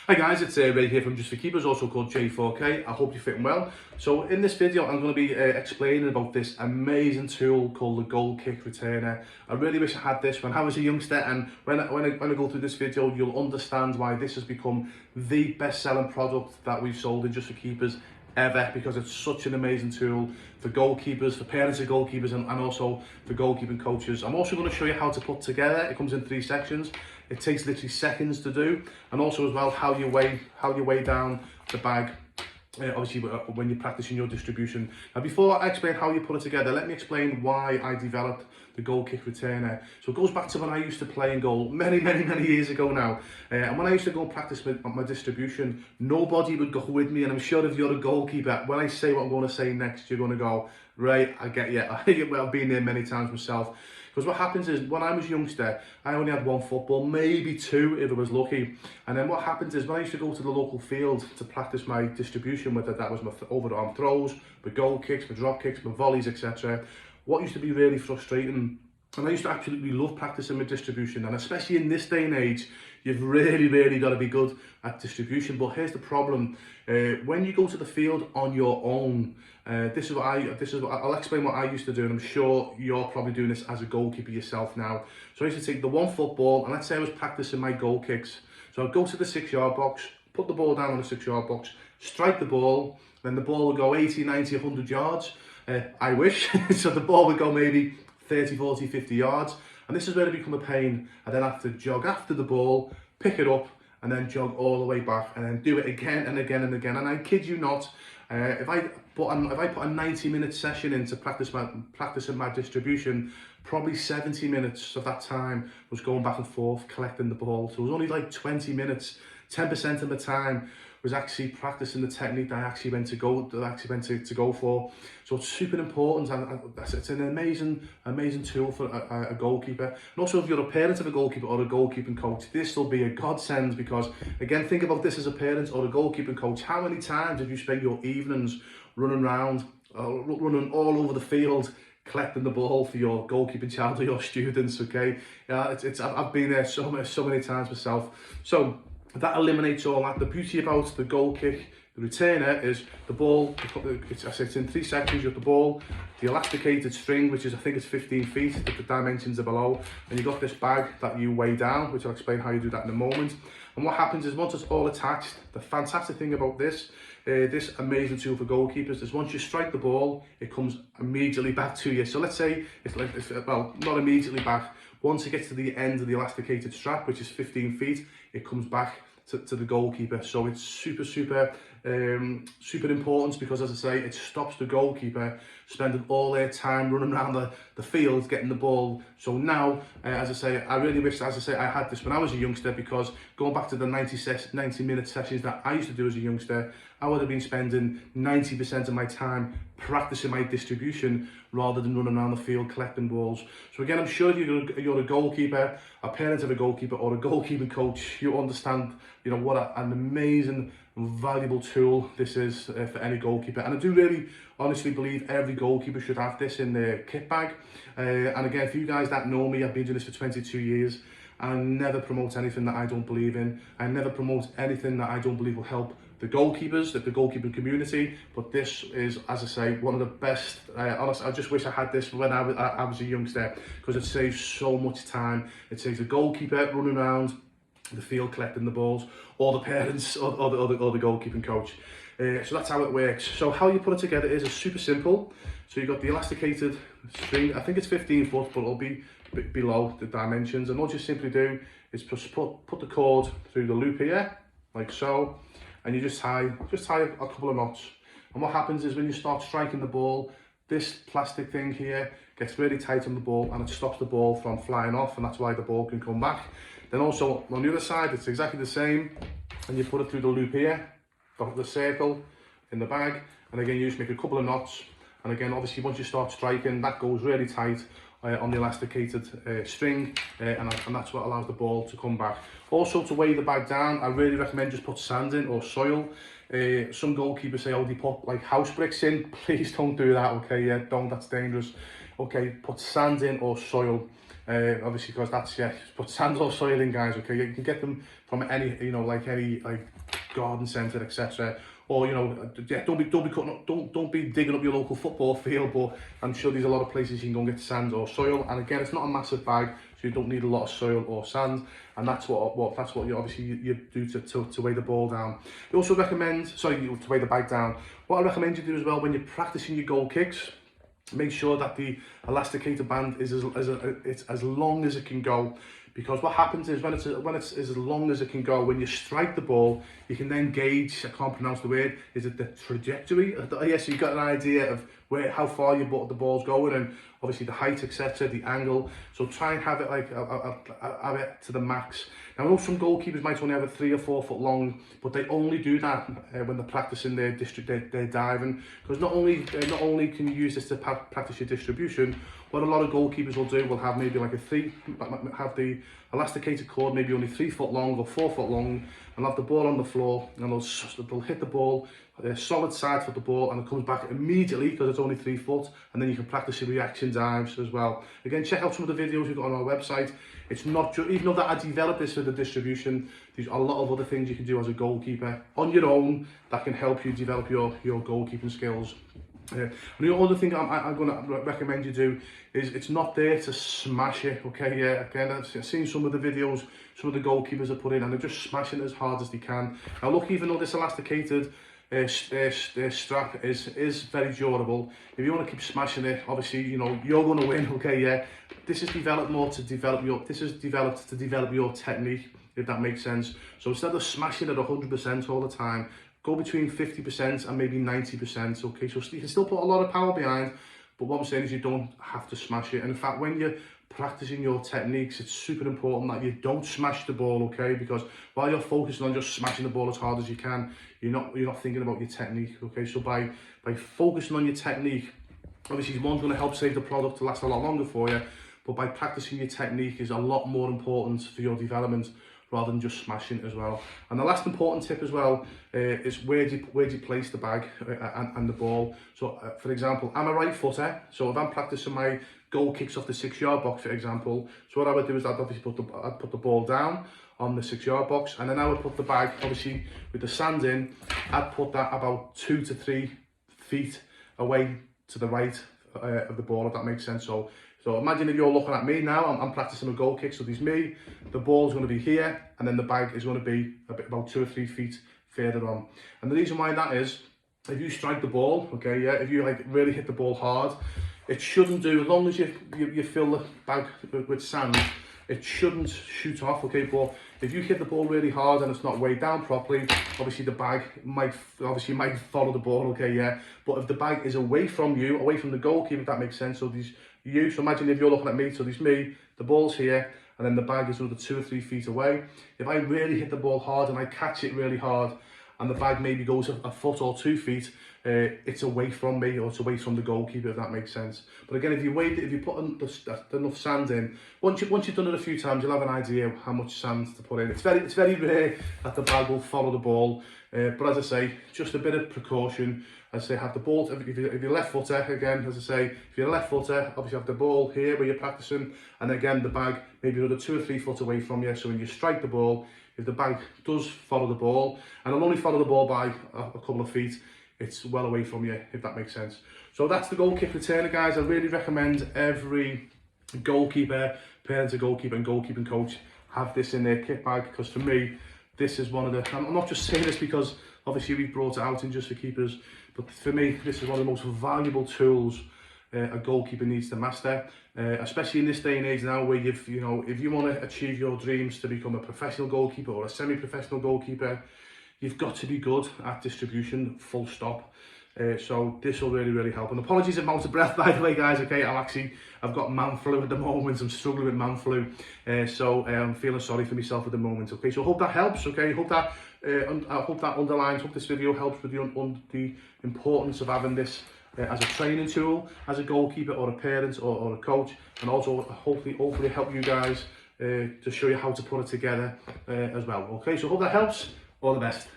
Hi guys, it's Ray here from Just for Keepers, also called J4K. I hope you're fitting well. So in this video, I'm going to be explaining about this amazing tool called the Goalkick Returner. I really wish I had this when I was a youngster, and when I go through this video, you'll understand why this has become the best-selling product that we've sold in Just for Keepers ever, because it's such an amazing tool for goalkeepers, for parents of goalkeepers, and also for goalkeeping coaches. I'm also going to show you how to put together. It comes in 3 sections. It takes literally seconds to do, and also as well how you weigh down the bag. Obviously when you're practicing your distribution. Now before I explain how you put it together, let me explain why I developed the Goalkick Returner. So it goes back to when I used to play in goal many years ago now, and when I used to go and practice my distribution, nobody would go with me. And I'm sure if you're a goalkeeper, when I say what I'm going to say next, you're going to go, right, I get you. I've been there many times myself. Because what happens is, when I was a youngster, I only had 1 football, maybe 2 if I was lucky. And then what happens is, when I used to go to the local field to practice my distribution, whether that was my overarm throws, my goal kicks, my drop kicks, my volleys, etc., what used to be really frustrating, and I used to absolutely love practicing my distribution, and especially in this day and age, you've really got to be good at distribution. But here's the problem: when you go to the field on your own, this is what I'll explain what I used to do, and I'm sure you're probably doing this as a goalkeeper yourself now. So I used to take the 1 football, and let's say I was practicing my goal kicks. So I'd go to the 6-yard box, put the ball down on the 6-yard box, strike the ball, then the ball would go 80, 90, 100 yards. I wish. So the ball would go maybe 30, 40, 50 yards. And this is where it become a pain. I then have to jog after the ball, pick it up, and then jog all the way back, and then do it again and again and again. And I kid you not, if I put a 90-minute session into practicing my distribution, probably 70 minutes of that time was going back and forth collecting the ball. So it was only like 20 minutes, 10% of the time was actually practicing the technique that I actually went to go for. So it's super important, and it's an amazing tool for a goalkeeper. And also, if you're a parent of a goalkeeper or a goalkeeping coach, this will be a godsend, because again, think about this as a parent or a goalkeeping coach. How many times have you spent your evenings running around, running all over the field, collecting the ball for your goalkeeping child or your students? Okay, I've been there so many times myself. So that eliminates all that. The beauty about the Goalkick Returner is the ball, it's in 3 sections. You have the ball, the elasticated string, which is, I think it's 15 feet, the dimensions are below, and you've got this bag that you weigh down, which I'll explain how you do that in a moment. And what happens is, once it's all attached, the fantastic thing about this amazing tool for goalkeepers is, once you strike the ball, it comes immediately back to you. So let's say well, not immediately back. Once it gets to the end of the elasticated strap, which is 15 feet, it comes back to the goalkeeper. So it's super important, because, as I say, it stops the goalkeeper spending all their time running around the field getting the ball. So now, as I say, I really wish, as I say, I had this when I was a youngster, because going back to the 90-minute sessions that I used to do as a youngster, I would have been spending 90% of my time practicing my distribution rather than running around the field collecting balls. So again, I'm sure if you're a goalkeeper, a parent of a goalkeeper, or a goalkeeping coach, you understand, what an amazing, valuable tool this is for any goalkeeper. And I do really honestly believe every goalkeeper should have this in their kit bag. And again, for you guys that know me, I've been doing this for 22 years. I never promote anything that I don't believe in. I never promote anything that I don't believe will help the goalkeepers, the goalkeeping community. But this is, as I say, one of the best. Honestly, I just wish I had this when I was a youngster, because it saves so much time. It saves the goalkeeper running around the field collecting the balls, or the parents, or the goalkeeping coach. So that's how it works. So how you put it together is super simple. So you've got the elasticated string. I think it's 15 foot, but it'll be below the dimensions. And all you simply do is just put the cord through the loop here, like so, and you just tie a couple of knots. And what happens is, when you start striking the ball, this plastic thing here gets really tight on the ball, and it stops the ball from flying off, and that's why the ball can come back. Then also on the other side, it's exactly the same, and you put it through the loop here, the circle in the bag, and again you just make a couple of knots. And again, obviously, once you start striking, that goes really tight on the elasticated string, and that's what allows the ball to come back. Also, to weigh the bag down, I really recommend just put sand in, or soil. Some goalkeepers say, oh, they put like house bricks in. Please don't do that, okay? Yeah, don't, that's dangerous. Okay, put sand in or soil. obviously because that's, yeah, put sand or soil in, guys, okay? You can get them from any, you know, like any like garden centre, etc. Or, you know, yeah, don't be digging up your local football field, but I'm sure there's a lot of places you can go and get sand or soil. And again, it's not a massive bag, so you don't need a lot of soil or sand, and that's what you obviously you do to weigh the ball down. We also recommend, to weigh the bag down. What I recommend you do as well when you're practicing your goal kicks, make sure that the elasticator band is it's as long as it can go, because what happens is when it's as long as it can go, when you strike the ball, you can then gauge, I can't pronounce the word, is it the trajectory? Yes, so you've got an idea of how far the ball's going, and obviously the height, etc., the angle. So try and have it like have it to the max. Now I know some goalkeepers might only have a 3 or 4 foot long, but they only do that when they're practicing their diving, because not only can you use this to practice your distribution. What a lot of goalkeepers will do will have maybe like have the elasticated cord maybe only 3 foot long or 4 foot long, and have the ball on the floor, and they'll hit the ball, solid side foot the ball, and it comes back immediately because it's only 3 foot, and then you can practice your reaction dives as well. Again, check out some of the videos we've got on our website. It's not just, even though that I developed this for the distribution, there's a lot of other things you can do as a goalkeeper on your own that can help you develop your goalkeeping skills. And the other thing I'm going to recommend you do is, it's not there to smash it, okay? Yeah, again, I've seen some of the videos some of the goalkeepers are putting, and they're just smashing it as hard as they can. Now look, even though this elasticated strap is very durable, if you want to keep smashing it, obviously, you know, you're going to win, okay? Yeah, this is developed to develop your technique, if that makes sense. So instead of smashing it 100% all the time, go between 50% and maybe 90%, okay? So you can still put a lot of power behind, but what I'm saying is you don't have to smash it. And in fact, when you're practicing your techniques, it's super important that you don't smash the ball, okay? Because while you're focusing on just smashing the ball as hard as you can, you're not thinking about your technique, okay? So by focusing on your technique, obviously one's going to help save the product to last a lot longer for you, but by practicing your technique is a lot more important for your development, rather than just smashing it as well. And the last important tip as well is where do you place the bag and the ball. So for example, I'm a right footer, so if I'm practicing my goal kicks off the 6-yard box, for example, so what I would do is I'd obviously put the ball down on the 6-yard box, and then I would put the bag, obviously with the sand in, I'd put that about 2 to 3 feet away to the right of the ball, if that makes sense. So imagine if you're looking at me now, I'm practicing a goal kick, so there's me, the ball's going to be here, and then the bag is going to be about 2 or 3 feet further on. And the reason why that is, if you strike the ball, okay, yeah, if you like really hit the ball hard, it shouldn't do, as long as you fill the bag with sand, it shouldn't shoot off, okay? But if you hit the ball really hard and it's not weighed down properly, obviously the bag might follow the ball, okay, yeah? But if the bag is away from you, away from the goalkeeper, if that makes sense, so so imagine if you're looking at me, so there's me, the ball's here, and then the bag is another 2 or 3 feet away. If I really hit the ball hard and I catch it really hard, and the bag maybe goes a foot or 2 feet, it's away from me, or it's away from the goalkeeper, if that makes sense. But again, if you put enough sand in, once you've done it a few times, you'll have an idea of how much sand to put in. It's very rare that the bag will follow the ball, but as I say, just a bit of precaution. As I say, have the ball, if you're left footer, again, as I say, if you're a left footer, obviously have the ball here where you're practicing, and again, the bag maybe another 2 or 3 foot away from you, so when you strike the ball, if the bag does follow the ball, and it'll only follow the ball by a couple of feet, it's well away from you, if that makes sense. So that's the goal kick returner, guys. I really recommend every goalkeeper, parent to goalkeeper, and goalkeeping coach have this in their kit bag, because for me, this is one of the, I'm not just saying this because obviously we brought it out in Just for Keepers, but for me, this is one of the most valuable tools a goalkeeper needs to master, especially in this day and age now, where if you want to achieve your dreams to become a professional goalkeeper or a semi-professional goalkeeper, you've got to be good at distribution, full stop. So this will really help. And apologies if I'm out of breath, by the way, guys. Okay, I've got man flu at the moment. I'm struggling with man flu, so I'm feeling sorry for myself at the moment. Okay, so I hope that helps. Okay, I hope that underlines. Hope this video helps with the importance of having this as a training tool, as a goalkeeper or a parent or a coach, and also hopefully help you guys to show you how to put it together as well. Okay, so I hope that helps. All the best.